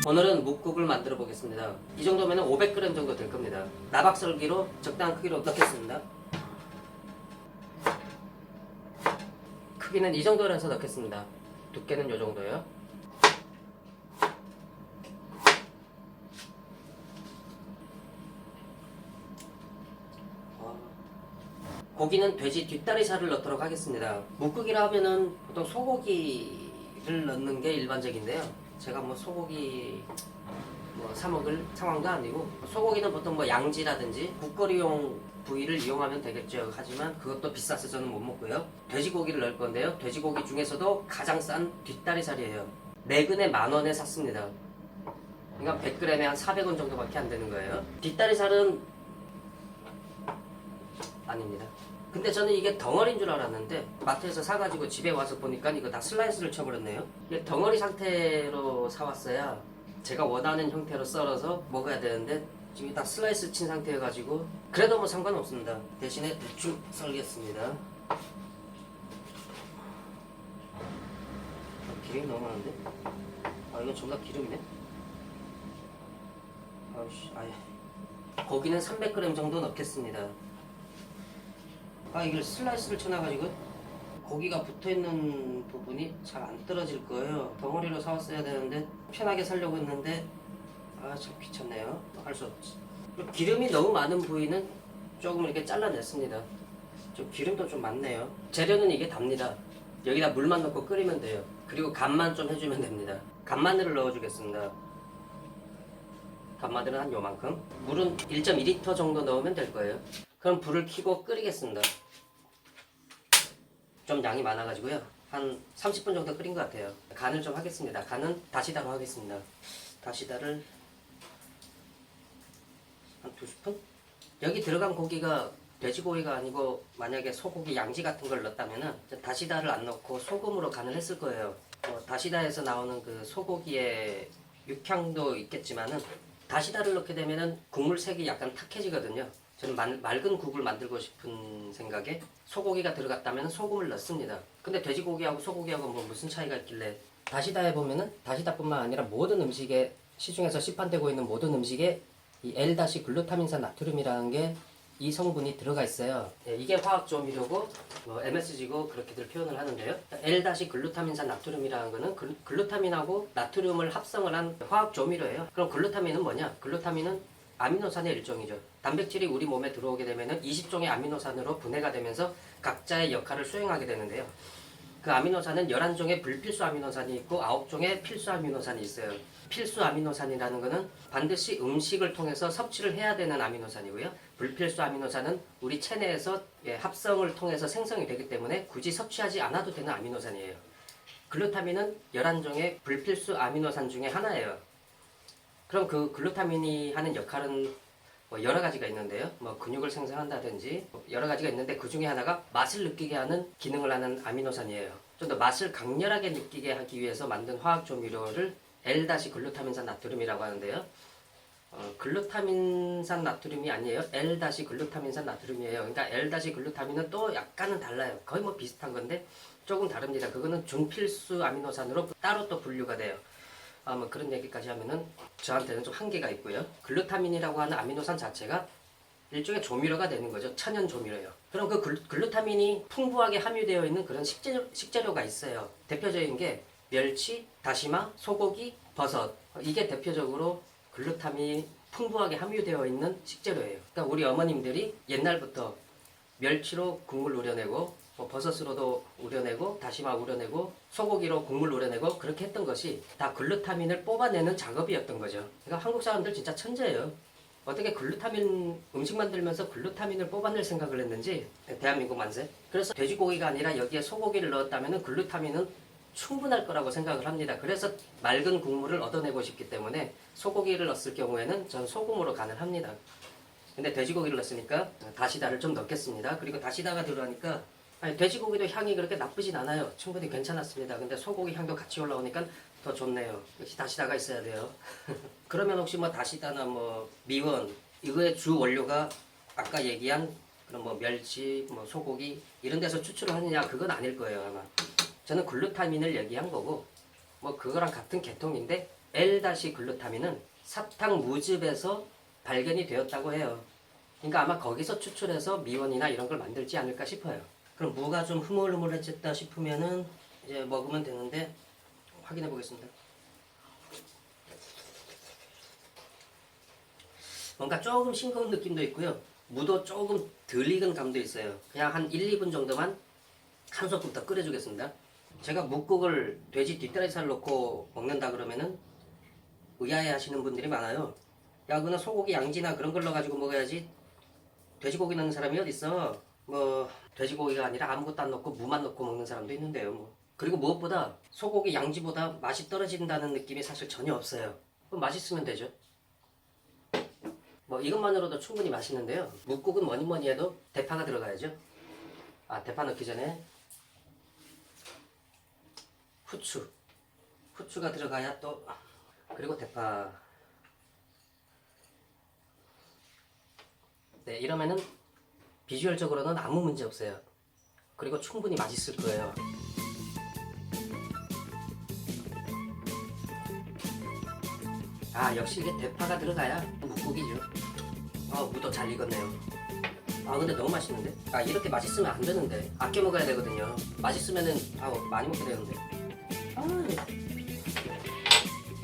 오늘은 묵국을 만들어 보겠습니다. 이 정도면 500g 정도 될 겁니다. 나박썰기로 적당한 크기로 넣겠습니다. 크기는 이 정도로 해서 넣겠습니다. 두께는 이 정도요. 고기는 돼지 뒷다리살을 넣도록 하겠습니다. 묵국이라 하면은 보통 소고기를 넣는 게 일반적인데요. 제가 뭐 소고기 사 먹을 상황도 아니고, 소고기는 보통 뭐 양지라든지 국거리용 부위를 이용하면 되겠죠. 하지만 그것도 비싸서 저는 못 먹고요. 돼지고기를 넣을 건데요. 돼지고기 중에서도 가장 싼 뒷다리살이에요. 4근에 10,000원에 샀습니다. 그러니까 100g에 한 400원 정도밖에 안 되는 거예요. 뒷다리살은 아닙니다. 근데 저는 이게 덩어리인 줄 알았는데 마트에서 사가지고 집에 와서 보니까 이거 다 슬라이스를 쳐버렸네요. 이게 덩어리 상태로 사왔어야 제가 원하는 형태로 썰어서 먹어야 되는데 지금 다 슬라이스 친 상태여가지고 그래도 뭐 상관없습니다. 대신에 대충 썰겠습니다. 기름이 너무 많은데? 이건 존나 기름이네? 아우씨, 아예. 고기는 300g 정도 넣겠습니다. 이걸 슬라이스를 쳐놔가지고 고기가 붙어있는 부분이 잘 안 떨어질 거예요. 덩어리로 사왔어야 되는데 편하게 살려고 했는데 참 귀찮네요. 할 수 없지. 기름이 너무 많은 부위는 조금 이렇게 잘라냈습니다. 좀 기름도 좀 많네요. 재료는 이게 답니다. 여기다 물만 넣고 끓이면 돼요. 그리고 간만 좀 해주면 됩니다. 간마늘을 넣어주겠습니다. 간마늘은 한 요만큼. 물은 1.2L 정도 넣으면 될 거예요. 그럼 불을 켜고 끓이겠습니다. 좀 양이 많아가지고요. 한 30분 정도 끓인 것 같아요. 간을 좀 하겠습니다. 간은 다시다로 하겠습니다. 다시다를 한 2스푼? 여기 들어간 고기가 돼지고기가 아니고 만약에 소고기, 양지 같은 걸 넣었다면은 다시다를 안 넣고 소금으로 간을 했을 거예요. 다시다에서 나오는 그 소고기의 육향도 있겠지만은 다시다를 넣게 되면은 국물 색이 약간 탁해지거든요. 저는 맑은 국을 만들고 싶은 생각에 소고기가 들어갔다면 소금을 넣습니다. 근데 돼지고기하고 소고기하고 뭐 무슨 차이가 있길래. 다시다에 보면은 다시다뿐만 아니라 모든 음식에, 시중에서 시판되고 있는 모든 음식에 이 L-글루타민산 나트륨이라는 게 이 성분이 들어가 있어요. 이게 화학 조미료고 MSG고 그렇게들 표현을 하는데요. L-글루타민산 나트륨이라는 거는 글루타민하고 나트륨을 합성을 한 화학 조미료예요. 그럼 글루타민은 뭐냐? 글루타민은 아미노산의 일종이죠. 단백질이 우리 몸에 들어오게 되면 20종의 아미노산으로 분해가 되면서 각자의 역할을 수행하게 되는데요. 그 아미노산은 11종의 불필수 아미노산이 있고 9종의 필수 아미노산이 있어요. 필수 아미노산이라는 것은 반드시 음식을 통해서 섭취를 해야 되는 아미노산이고요. 불필수 아미노산은 우리 체내에서 합성을 통해서 생성이 되기 때문에 굳이 섭취하지 않아도 되는 아미노산이에요. 글루타민은 11종의 불필수 아미노산 중에 하나예요. 그럼 그 글루타민이 하는 역할은 여러 가지가 있는데요. 근육을 생성한다든지 여러 가지가 있는데 그 중에 하나가 맛을 느끼게 하는 기능을 하는 아미노산이에요. 좀 더 맛을 강렬하게 느끼게 하기 위해서 만든 화학 조미료를 L-글루타민산 나트륨이라고 하는데요. 글루타민산 나트륨이 아니에요. L-글루타민산 나트륨이에요. 그러니까 L-글루타민은 또 약간은 달라요. 거의 비슷한 건데 조금 다릅니다. 그거는 준필수 아미노산으로 따로 또 분류가 돼요. 그런 얘기까지 하면은 저한테는 좀 한계가 있고요. 글루타민이라고 하는 아미노산 자체가 일종의 조미료가 되는 거죠. 천연 조미료예요. 그럼 그 글루타민이 풍부하게 함유되어 있는 그런 식재료가 있어요. 대표적인 게 멸치, 다시마, 소고기, 버섯. 이게 대표적으로 글루타민이 풍부하게 함유되어 있는 식재료예요. 그러니까 우리 어머님들이 옛날부터 멸치로 국물 우려내고 버섯으로도 우려내고 다시마 우려내고 소고기로 국물 우려내고 그렇게 했던 것이 다 글루타민을 뽑아내는 작업이었던 거죠. 그러니까 한국 사람들 진짜 천재예요. 어떻게 글루타민 음식 만들면서 글루타민을 뽑아낼 생각을 했는지. 대한민국 만세. 그래서 돼지고기가 아니라 여기에 소고기를 넣었다면 글루타민은 충분할 거라고 생각을 합니다. 그래서 맑은 국물을 얻어내고 싶기 때문에 소고기를 넣었을 경우에는 전 소금으로 간을 합니다. 근데 돼지고기를 넣었으니까 다시다를 좀 넣겠습니다. 그리고 다시다가 들어가니까 돼지고기도 향이 그렇게 나쁘진 않아요. 충분히 괜찮았습니다. 근데 소고기 향도 같이 올라오니까 더 좋네요. 역시 다시다가 있어야 돼요. 그러면 혹시 다시다나 미원 이거의 주 원료가 아까 얘기한 그런 멸치, 소고기 이런 데서 추출을 하느냐 그건 아닐 거예요 아마. 저는 글루타민을 얘기한 거고 그거랑 같은 계통인데 L-글루타민은 사탕 무즙에서 발견이 되었다고 해요. 그러니까 아마 거기서 추출해서 미원이나 이런 걸 만들지 않을까 싶어요. 그럼 무가 좀 흐물흐물해졌다 싶으면은 이제 먹으면 되는데 확인해 보겠습니다. 뭔가 조금 싱거운 느낌도 있고요. 무도 조금 덜 익은 감도 있어요. 그냥 한 1, 2분 정도만 한 소끔 더 끓여주겠습니다. 제가 묵국을 돼지 뒷다리살 넣고 먹는다 그러면은 의아해 하시는 분들이 많아요. 야, 그는 소고기 양지나 그런 걸 넣어가지고 먹어야지 돼지고기 넣는 사람이 어딨어. 뭐 돼지고기가 아니라 아무것도 안 넣고 무만 넣고 먹는 사람도 있는데요. 뭐. 그리고 무엇보다 소고기 양지보다 맛이 떨어진다는 느낌이 사실 전혀 없어요. 그럼 맛있으면 되죠. 뭐 이것만으로도 충분히 맛있는데요. 묵국은 뭐니 뭐니 해도 대파가 들어가야죠. 아, 대파 넣기 전에 후추가 들어가야 또, 그리고 대파. 네, 이러면은 비주얼적으로는 아무 문제 없어요. 그리고 충분히 맛있을 거예요. 아, 역시 이게 대파가 들어가야 묵국이죠. 무도 잘 익었네요. 아, 근데 너무 맛있는데? 아, 이렇게 맛있으면 안 되는데. 아껴 먹어야 되거든요. 맛있으면은 많이 먹게 되는데. 아,